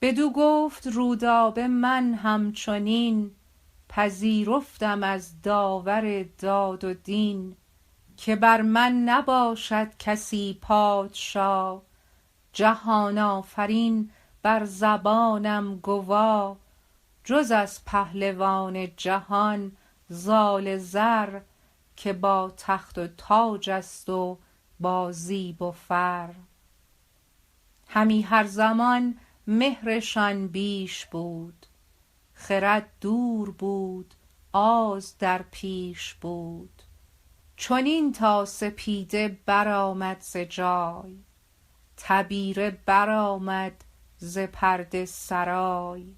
بدو گفت رودابه من همچنین، پذیرفتم از داور داد و دین. که بر من نباشد کسی پادشا، جهان آفرین بر زبانم گوا. جز از پهلوان جهان زال زر، که با تخت و تاج است و با زیب و فر. همی هر زمان مهرشان بیش بود، خرد دور بود آز در پیش بود. چنین تا سپیده برآمد ز جای، تبیره برآمد ز پرده سرای.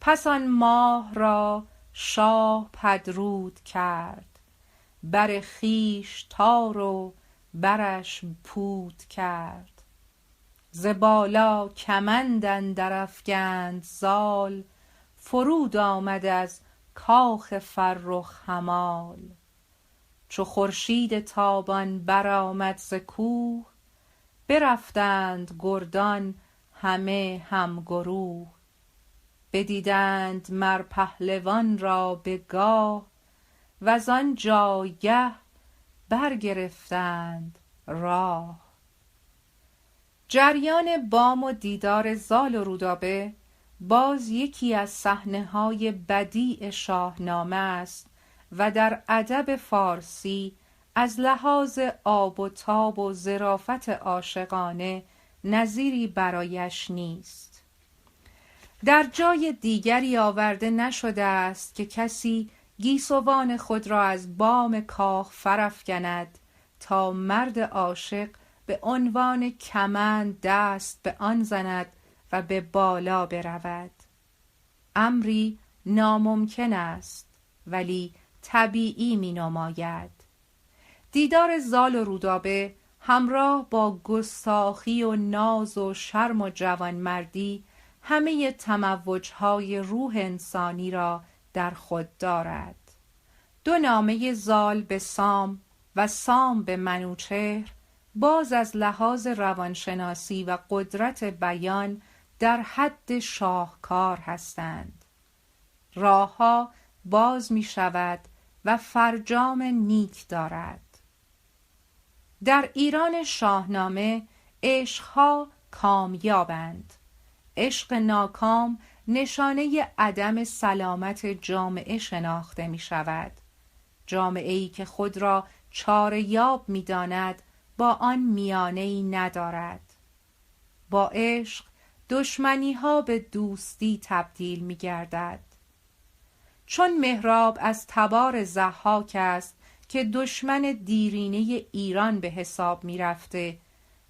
پس آن ماه را شاه پدرود کرد، بر خویش تار و برش پود کرد. ز بالا کمند اندر افگند زال، فرود آمد از کاخ فرخ همال. چو خورشید تابان برآمد ز کوه، برفتند گردان همه همگروه. بدیدند مر پهلوان را به گاه، وز آن جایگه برگرفتند راه. جریان بام و دیدار زال و رودابه باز یکی از صحنه‌های بدیع شاهنامه است و در ادب فارسی از لحاظ آب و تاب و ظرافت عاشقانه نظیری برایش نیست. در جای دیگری آورده نشده است که کسی گیسوان خود را از بام کاخ فرافکند تا مرد عاشق به عنوان کمند دست به آن زند و به بالا برود. امری ناممکن است ولی طبیعی می نماید. دیدار زال و رودابه همراه با گستاخی و ناز و شرم و جوانمردی همه تموج‌های روح انسانی را در خود دارد. دو نامه زال به سام و سام به منوچهر باز از لحاظ روانشناسی و قدرت بیان در حد شاهکار هستند. راهها باز می شود و فرجام نیک دارد. در ایران شاهنامه عشقها کامیابند. عشق ناکام نشانه عدم سلامت جامعه شناخته می شود. جامعه‌ای که خود را چاره یاب می داند با آن میانه‌ای ندارد. با عشق دشمنی‌ها به دوستی تبدیل می گردد. چون مهراب از تبار ضحاک است که دشمن دیرینه ایران به حساب می رفته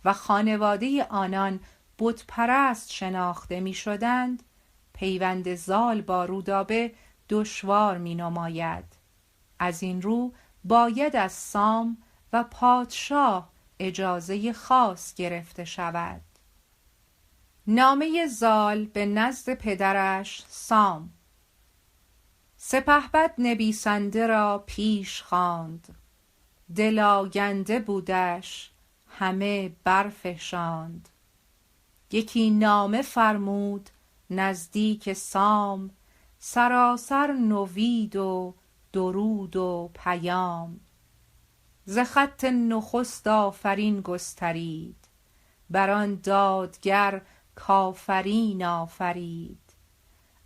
و خانواده آنان بت پرست شناخته می شدند، پیوند زال با رودابه دشوار می نماید. از این رو باید از سام و پادشاه اجازه خاص گرفته شود. نامه زال به نزد پدرش سام. سپهبد نویسنده را پیش خواند، دل آگنده بودش همه برفشاند. یکی نامه فرمود نزدیک سام، سراسر نوید و درود و پیام. ز خط نخست آفرین گسترید، بر آن دادگر کافرین آفرید.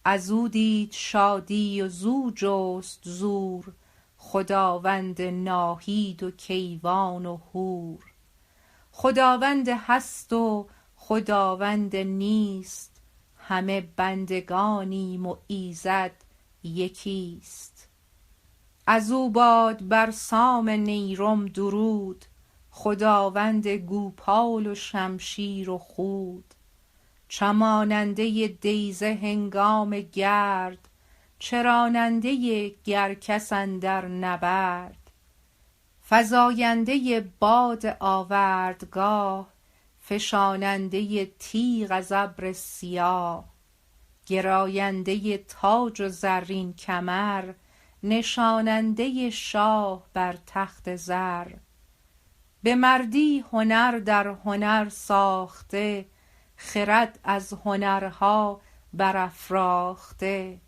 از او دید شادی و زو جست زور، خداوند ناهید و کیوان و هور. خداوند هست و خداوند نیست، همه بندگانیم و ایزد یکیست. از او باد بر سام نیرم درود، خداوند گوپال و شمشیر و خود. چماننده دیزه هنگام گرد، چراننده گرکس اندر نبرد. فزاینده باد آوردگاه، فشاننده تیغ از ابر سیاه. گراینده تاج و زرین کمر، نشاننده شاه بر تخت زر. به مردی هنر در هنر ساخته، خرد از هنرها برافراخته.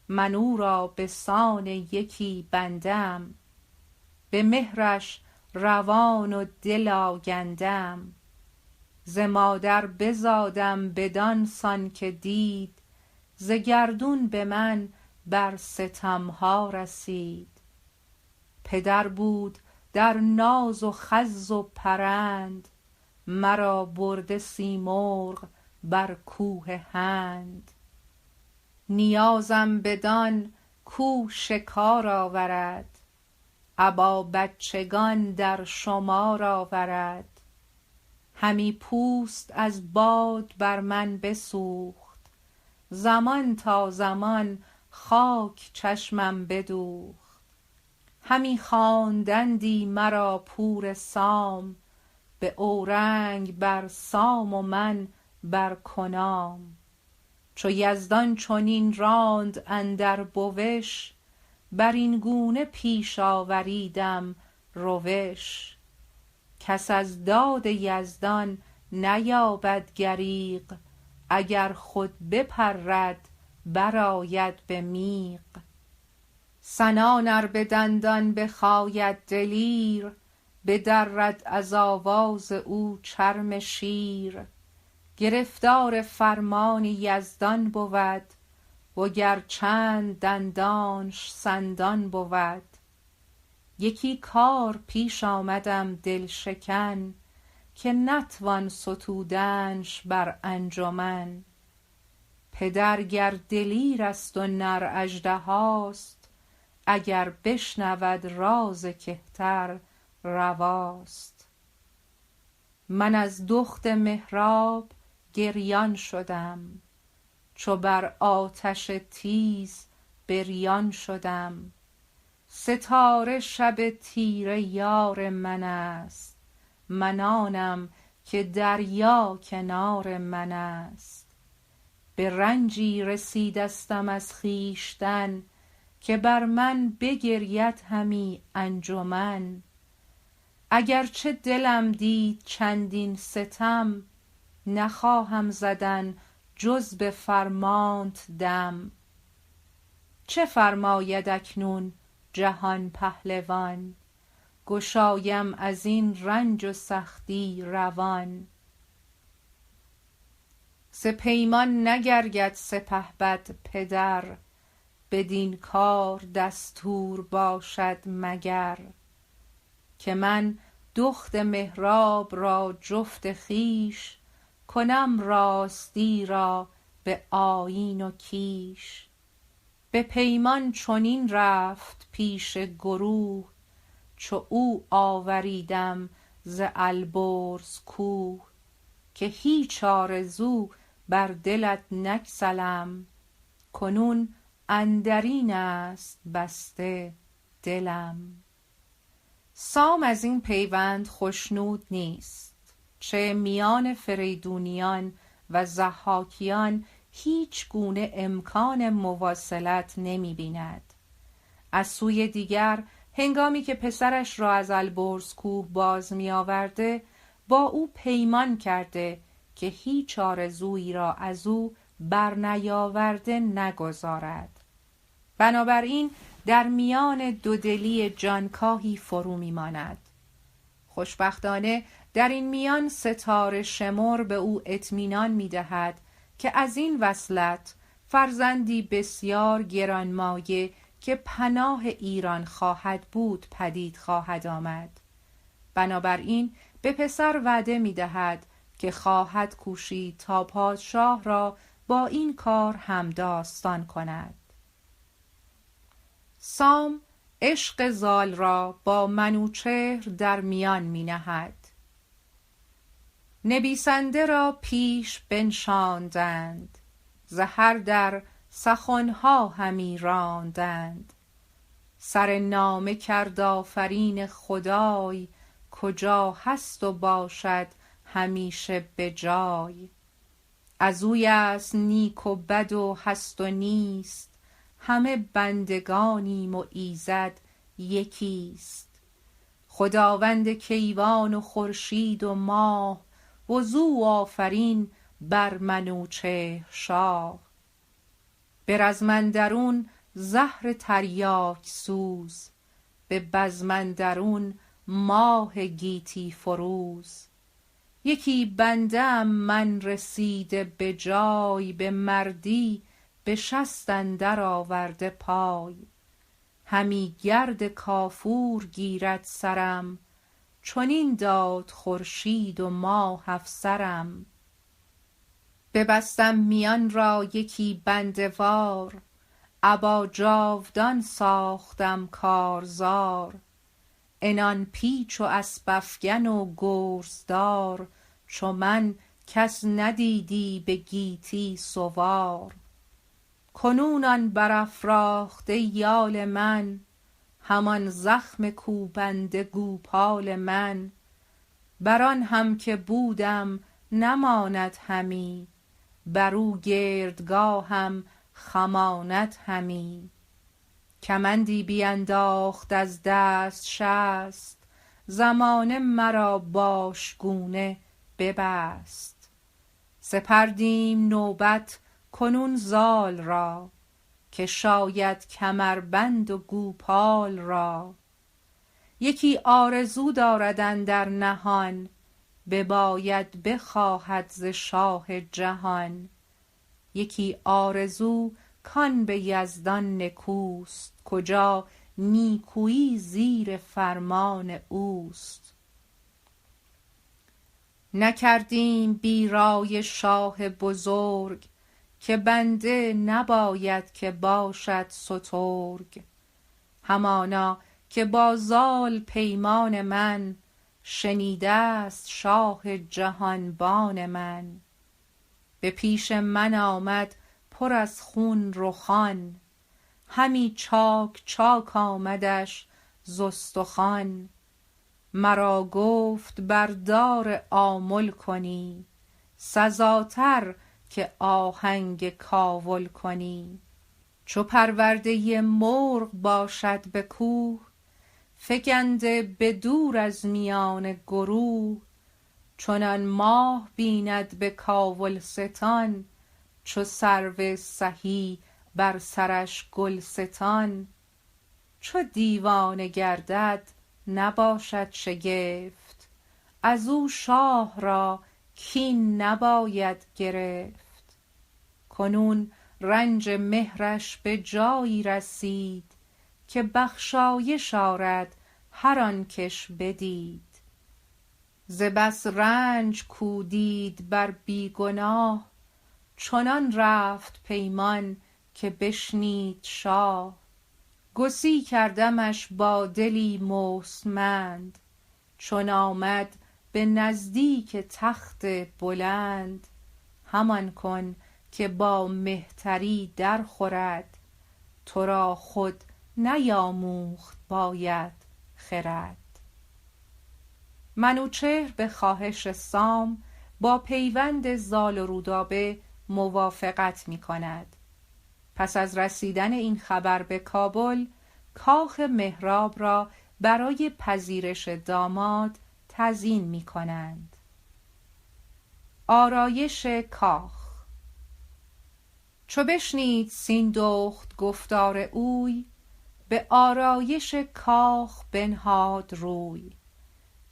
من او را به سان یکی بنده ام، به مهرش روان و دل آگنده ام. ز مادر بزادم بدان سان که دید، ز گردون به من بر ستمها رسید. پدر بود در ناز و خز و پرند، مرا برده سیمرغ بر کوه هند. نیازم بدان کو شکار آورد، ابا بچگان در شمار آورد. همی پوست از باد بر من بسوخت، زمان تا زمان خاک چشمم بدوخت. همی خواندندی مرا پور سام، به اورنگ بر سام و من بر کنام. چو یزدان چنین راند اندر بوش، بر این گونه پیش آوریدم روش. کس از داد یزدان نیابد دریغ، اگر خود بپرد برآید به میغ. سنان ار به دندان بخاید دلیر، بدرد از آواز او چرم شیر. گرفتار فرمان یزدان بود، وگر چند دندانش سندان بود. یکی کار پیش آمدم دل شکن، که نتوان ستودنش بر انجمن. پدر گر دلیر است و نر اژدهاست، اگر بشنود راز کهتر رواست. من از دخت مهراب گریان شدم، چو بر آتش تیز بریان شدم. ستاره شب تیره یار من است، من آنم که دریا کنار من است. به رنجی رسیدستم از خویشتن، که بر من بگرید همی انجمن. اگر چه دلم دید چندین ستم، نخواهم زدن جز به فرمانت دم. چه فرماید اکنون جهان پهلوان، گشایم از این رنج و سختی روان. ز پیمان نگرید سپهبد پدر، بدین کار دستور باشد مگر. که من دخت مهراب را جفت خویش، کنم راستی را به آیین و کیش. به پیمان چنین رفت پیش گروه، چو او آوریدم ز البرز کوه. که هیچ آرزو بر دلت نگسلم، کنون اندرین است بسته دلم. سام از این پیوند خشنود نیست، چه میان فریدونیان و ضحاکیان هیچ گونه امکان مواصلت نمی بیند. از سوی دیگر هنگامی که پسرش را از البرز کوه باز می آورده، با او پیمان کرده که هیچ آرزویی را از او بر نیاورده نگذارد. بنابراین در میان دودلی جانکاهی فرو می ماند. خوشبختانه در این میان ستاره شمر به او اطمینان می دهد که از این وصلت فرزندی بسیار گرانمایه که پناه ایران خواهد بود پدید خواهد آمد. بنابراین به پسر وعده می دهد که خواهد کوشید تا پادشاه را با این کار همداستان کند. سام عشق زال را با منوچهر در میان می نهد. نویسنده را پیش بنشاندند، ز هر در سخنها همی راندند. سر نامه کرد آفرین خدای، کجا هست و باشد همیشه به جای. از اوی است نیک و بد و هست و نیست، همه بندگانیم و ایزد یکیست. خداوند کیوان و خورشید و ماه، وزو آفرین بر منوچهر شاه. به رزم اندرون زهر تریاک سوز، به بزم اندرون ماه گیتی فروز. یکی بنده ام من رسیده به جای، به مردی به شست اندر آورده پای. همی گرد کافور گیرد سرم، چنین داد خورشید و ماه افسرم. ببستم میان را یکی بنده وار، ابا جاودان ساختم کارزار. عنان پیچ و اسپ افگن و گرزدار، چو من کس ندیدی به گیتی سوار. کنون آن برافراخته یال من، همان زخم کوبنده گوپال من. بر آن هم که بودم نماند همی، بر او گردگاهم خماند همی. کمندی بینداخت از دست شست، زمانه مرا باشگونه ببست. سپردیم نوبت کنون زال را، که شاید کمربند و گوپال را. یکی آرزو دارد اندر نهان، بباید بخواهد ز شاه جهان. یکی آرزو کان به یزدان نکوست، کجا نیکویی زیر فرمان اوست. نکردیم بی رای شاه بزرگ، که بنده نباید که باشد سترگ. همانا که با زال پیمان من، شنیده است شاه جهانبان من. به پیش من آمد پر از خون رخان، همی چاک چاک آمدش ز استخوان. مرا گفت بر دار آمل کنی، سزاتر که آهنگ کاول کنی. چو پرورده مرغ باشد به کوه، فگنده به دور از میان گروه. چنان ماه بیند به کاولستان، چو سرو سهی بر سرش گلستان. چو دیوانه گردد نباشد شگفت، از او شاه را کین نباید گرفت. کنون رنج مهرش به جایی رسید، که بخشایش آرد هر آن کش بدید. ز بس رنج کو دید بر بی گناه، چنان رفت پیمان که بشنید شاه. گسی کردمش با دلی مستمند، چون آمد به نزدیک تخت بلند. همان کن که با مهتری در خورد، تو را خود نیاموخت باید خرد. منوچهر به خواهش سام با پیوند زال و رودابه موافقت می کند. پس از رسیدن این خبر به کابل، کاخ مهراب را برای پذیرش داماد تزیین می کنند. آرایش کاخ. چو بشنید سیندخت گفتار اوی، به آرایش کاخ بنهاد روی.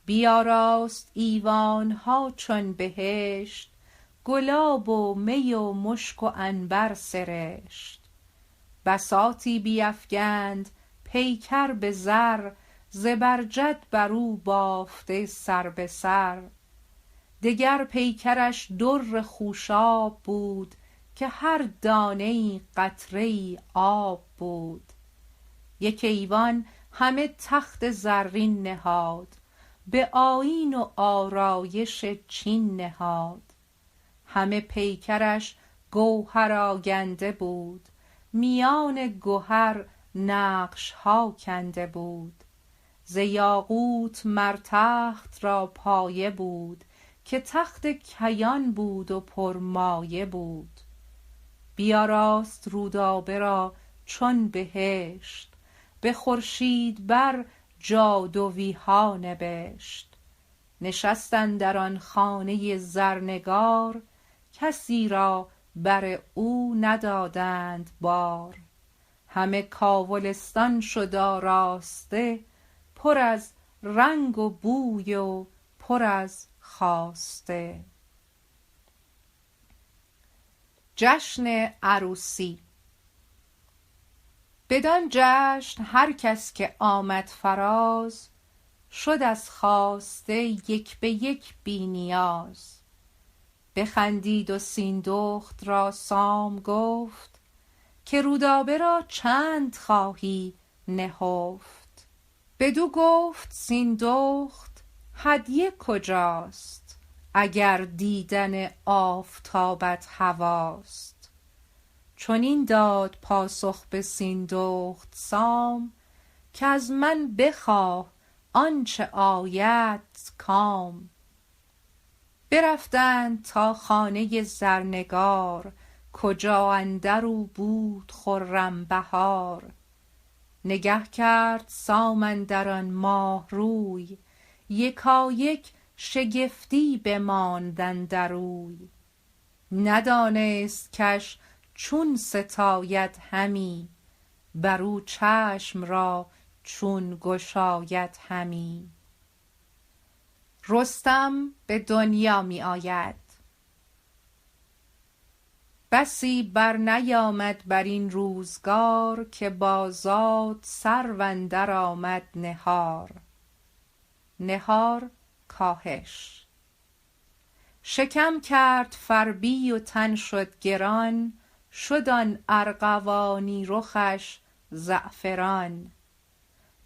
بیاراست ایوانها چون بهشت، گلاب و می و مشک و عنبر سرشت. بساطی بیفگند پیکر به زر، زبرجد بر او بافته سر به سر. دگر پیکرش در خوشاب بود، که هر دانه ای قطره ای آب بود. یک ایوان همه تخت زرین نهاد، به آیین و آرایش چین نهاد. همه پیکرش گوهر آگنده بود، میان گهر نقش ها کنده بود. ز یاقوت مر تخت را پایه بود، که تخت کیان بود و پرمایه بود. بیاراست رودابه را چون بهشت، به خورشید بر جادویی ها نبشت. نشست اندر آن خانه زرنگار، کسی را بر او ندادند بار. همه کاولستان شد آراسته، پر از رنگ و بوی و پر از خواسته. جشن عروسی. بدان جشن هر کس که آمد فراز، شد از خواسته یک به یک بی نیاز. بخندید و سیندخت را سام گفت، که رودابه را چند خواهی نهفت. بدو گفت سیندخت هدیه کجاست، اگر دیدن آفتابت هواست. چنین داد پاسخ به سیندخت سام، که از من بخواه آنچه آید کام. برفتند تا خانه زرنگار، کجا اندرو بود خرم بهار. نگه کرد سام اندر آن ماه روی، یکایک شگفتی بماند اندر اوی. ندانست کش چون ستاید همی، برو چشم را چون گشاید همی. رستم به دنیا می آید. بسی بر نیامد بر این روزگار، که با زاد سرو اندر آمد نهار. نهار کاهش. شکم کرد فربی و تن شد گران، شد آن ارغوانی رخش زعفران.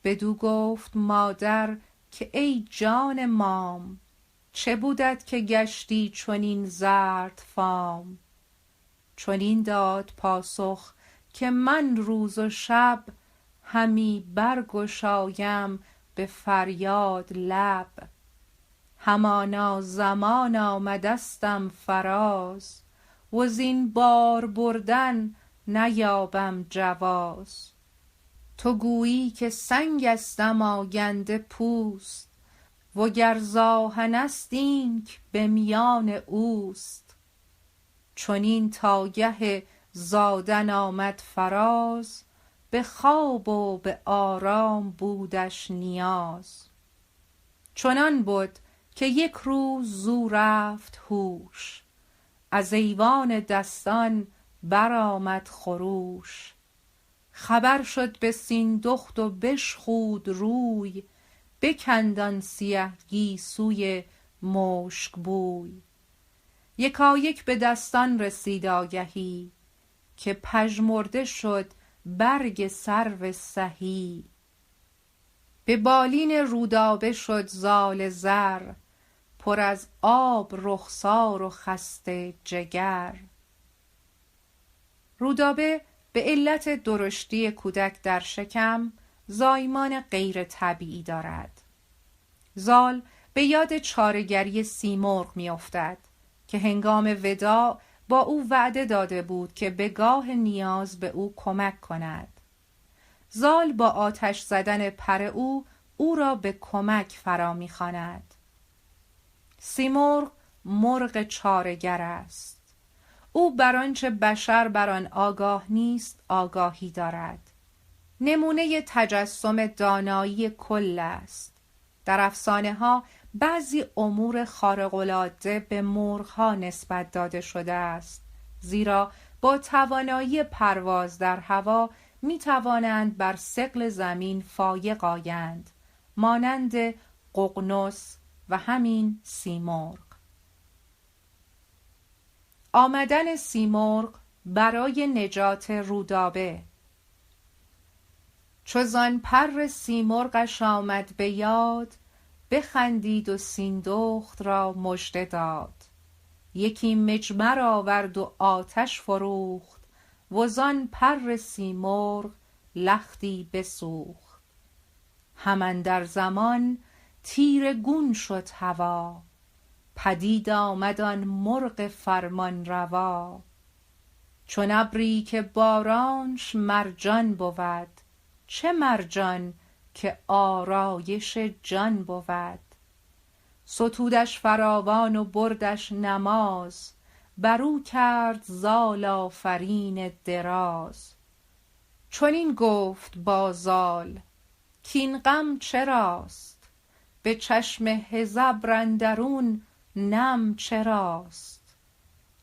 بدو گفت مادر که ای جان مام، چه بودت که گشتی چنین زرد فام. چنین داد پاسخ که من روز و شب، همی برگشایم به فریاد لب. همانا زمان آمدستم فراز، وزین بار بردن نیابم جواز. تو گویی که سنگستم آگنده پوست، وگر ز آهنست اینک به میان اوست. چنین تا گه زادن آمد فراز، به خواب و به آرام بودش نیاز. چنان بد که یک روز زو رفت هوش، از ایوان دستان برآمد خروش. خبر شد به سیندخت و بشخود روی، بکند آن سیه گیسوی مشک بوی. یکایک به دستان رسید آگهی، که پژمرده شد برگ سرو سهی. به بالین رودابه شد زال زر، پر از آب رخسار و خسته جگر. رودابه به علت درشتی کودک در شکم، زایمان غیر طبیعی دارد. زال به یاد چاره‌گری سیمرغ می افتد که هنگام وداع با او وعده داده بود که به گاه نیاز به او کمک کند. زال با آتش زدن پر او را به کمک فرا می خواند. سیمرغ مرغ چاره‌گر است. او بر آنچه بشر بر آن آگاه نیست آگاهی دارد. نمونه تجسم دانایی کل است. در افسانه ها بعضی امور خارق‌العاده به مرغ ها نسبت داده شده است، زیرا با توانایی پرواز در هوا می توانند بر ثقل زمین فایق آیند، مانند ققنس و همین سیمرغ. آمدن سیمرغ برای نجات رودابه. چو زان پر سیمرغش آمد به یاد، بخندید و سیندخت را مژده داد. یکی مجمر آورد و آتش فروخت، وزان پر سیمرغ لختی بسوخت. هم اندر زمان تیره گون شد هوا، پدید آمد آن مرغ فرمان روا. چون ابری که بارانش مرجان بود، چه مرجان که آرایش جان بود. ستودش فراوان و بردش نماز، برو کرد زال آفرین دراز. چنین گفت با زال کین غم چراست، به چشم هژبر اندرون نم چراست.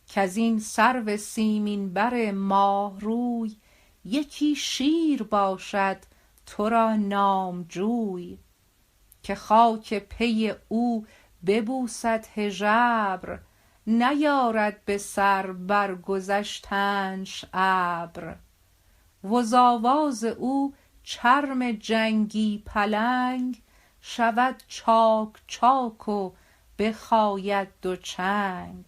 کزین سرو سیمین بر ماه روی، یکی شیر باشد تو را نامجوی. که خاک پی او ببوسد هژبر، نیارد به سر برگذشتنش ابر. وز آواز او چرم جنگی پلنگ، شود چاک چاک و بخاید دو چنگ.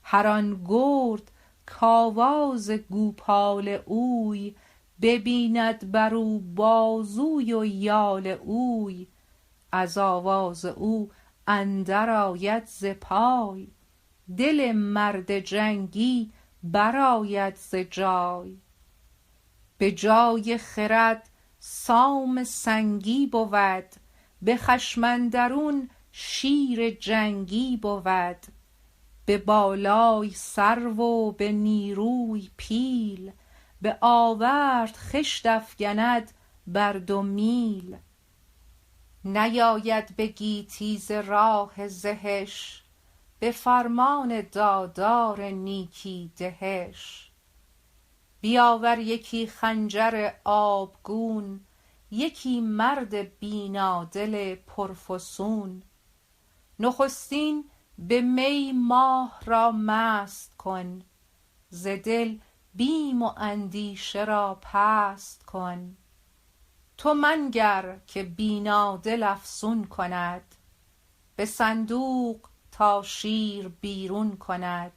هر آن گرد کآواز گوپال اوی، ببیند برو بازوی و یال اوی. از آواز او اندر آید ز پای، دل مرد جنگی برآید ز جای. به جای خرد سام سنگی بود، به خشم اندرون شیر جنگی بود. به بالای سرو و به نیروی پیل، به آورد خشت افگند بر 2 میل. نیاید به گیتی ز راه زهش، به فرمان دادار نیکی دهش. بیاور یکی خنجر آبگون، یکی مرد بینادل پرفسون. نخستین به می ماه را مست کن، ز دل بیم و اندیشه را پست کن. تو منگر که بینادل افسون کند، به صندوق تا شیر بیرون کند.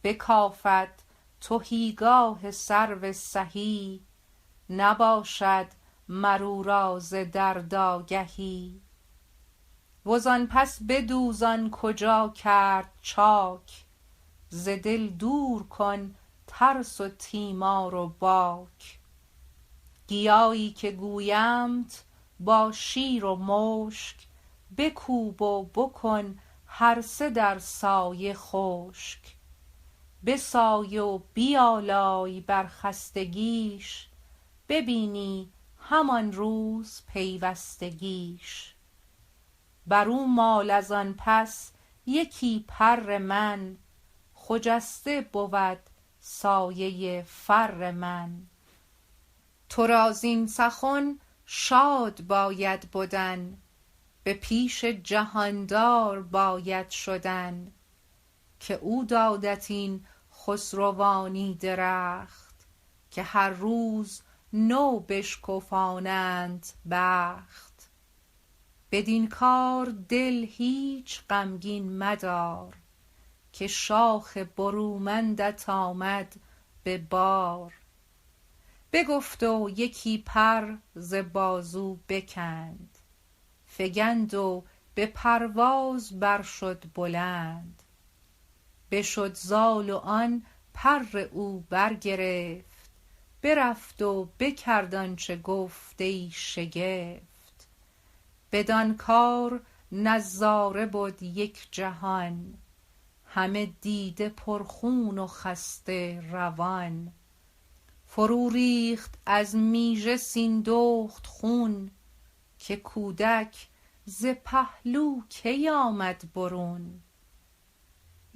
بکافد تهیگاه سرو سهی، نباشد مر او را ز درد آگهی. وزان پس بدوز آن کجا کرد چاک، ز دل دور کن ترس و تیمار و باک. گیایی که گویمت با شیر و مشک، بکوب و بکن هر 3 در سایه خشک. بسای و بیالای بر خستگیش، ببینی همان روز پیوستگیش. برو مال از آن پس یکی پر من، خجسته بود سایه فر من. تو را زین سخن شاد باید بدن، به پیش جهاندار باید شدن. که او دادت این خسروانی درخت، که هر روز نو بشکفانند بخت. بدین کار دل هیچ غمگین مدار، که شاخ برومندت آمد به بار. بگفت و یکی پر ز بازو بکند، فگند و به پرواز بر شد بلند. بشد زال و آن پر او برگرفت، برفت و بکرد آنچه گفت ای شگفت. بدان کار نظاره بد یک جهان، همه دیده پرخون و خسته روان. فرو ریخت از میژه سیندخت خون، که کودک ز پهلو کی آمد برون.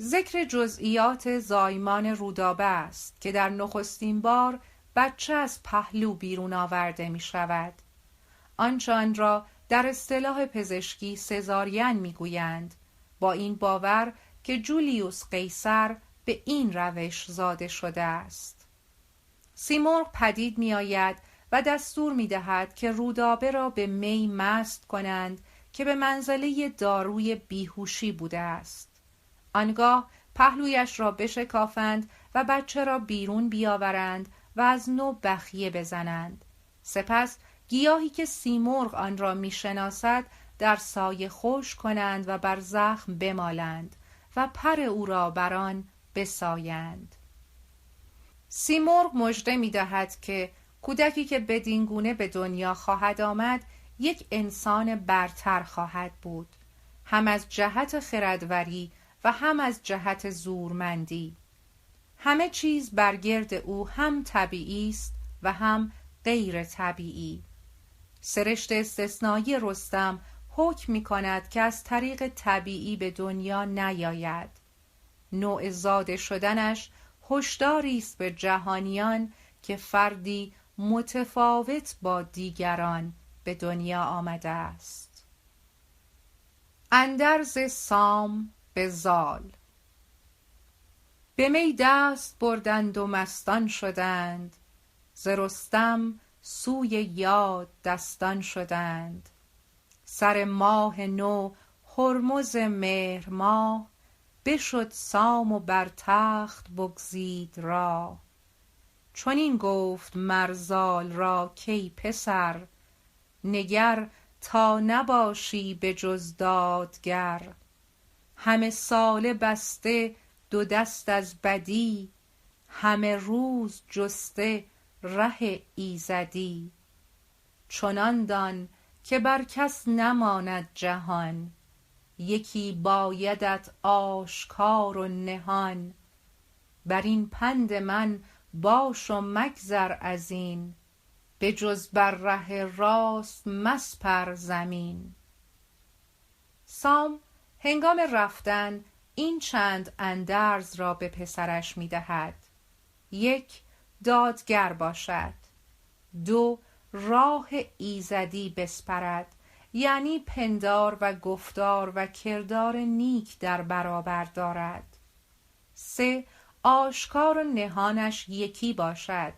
ذکر جزئیات زایمان رودابه است که در نخستین بار بچه از پهلو بیرون آورده می شود. آنچه آن را در اصطلاح پزشکی سزارین می گویند، با این باور که جولیوس قیصر به این روش زاده شده است. سیمرغ پدید می آید و دستور می دهد که رودابه را به می مست کنند که به منزله داروی بیهوشی بوده است. آنگاه پهلویش را بشکافند و بچه را بیرون بیاورند و از نو بخیه بزنند. سپس گیاهی که سیمرغ آن را میشناسد در سایه خشک کنند و بر زخم بمالند و پر او را بر آن بسایند. سیمرغ مژده می‌دهد که کودکی که بدین گونه به دنیا خواهد آمد یک انسان برتر خواهد بود، هم از جهت خردوری و هم از جهت زورمندی. همه چیز بر گرد او هم طبیعی است و هم غیر طبیعی. سرشت استثنایی رستم حکم می کند که از طریق طبیعی به دنیا نیاید. نوع زاده شدنش هشداری است به جهانیان که فردی متفاوت با دیگران به دنیا آمده است. اندرز سام به زال. به می دست بردند و مستان شدند، ز رستم سوی یاد دستان شدند. سر ماه نو هرمز مهر ماه، بشد سام و بر تخت بگزید راه. چنین گفت مر زال را کای پسر، نگر تا نباشی به جز دادگر. همه ساله بسته دو دست از بدی، همه روز جسته ره ایزدی. چنان دان که بر کس نماند جهان، یکی بایدت آشکار و نهان. بر این پند من باش و مگذر ازین، به جز بر ره راست مسپر زمین. سام هنگام رفتن این چند اندرز را به پسرش می دهد: 1 دادگر باشد، 2 راه ایزدی بسپرد، یعنی پندار و گفتار و کردار نیک در برابر دارد. 3 آشکار و نهانش یکی باشد،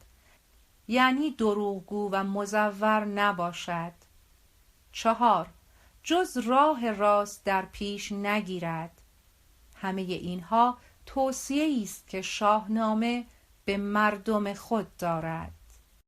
یعنی دروغگو و مزور نباشد. 4 جز راه راست در پیش نگیرد. همه اینها توصیه است که شاهنامه به مردم خود دارد.